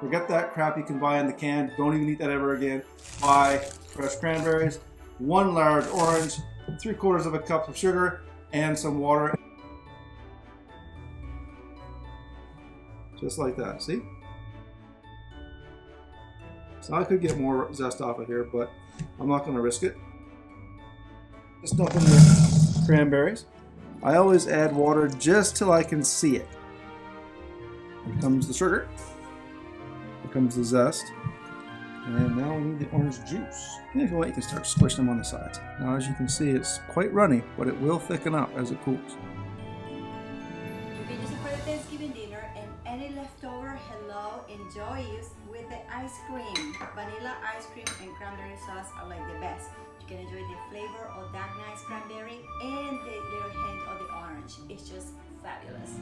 Forget that crap you can buy in the can. Don't even eat that ever again. Buy fresh cranberries, 1 large orange, 3/4 of a cup of sugar, and some water. Just like that, see? So I could get more zest off of here, but I'm not going to risk it. Just open the cranberries. I always add water just till I can see it. Here comes the sugar. Here comes the zest. And now we need the orange juice. And if you want, you can start squishing them on the sides. Now, as you can see, it's quite runny, but it will thicken up as it cools. You can use it for the Thanksgiving dinner, and any leftover hello enjoy use with the ice cream. Vanilla ice cream and cranberry sauce are like the best. You can enjoy the flavor of that nice cranberry and the little hint of the orange. It's just fabulous.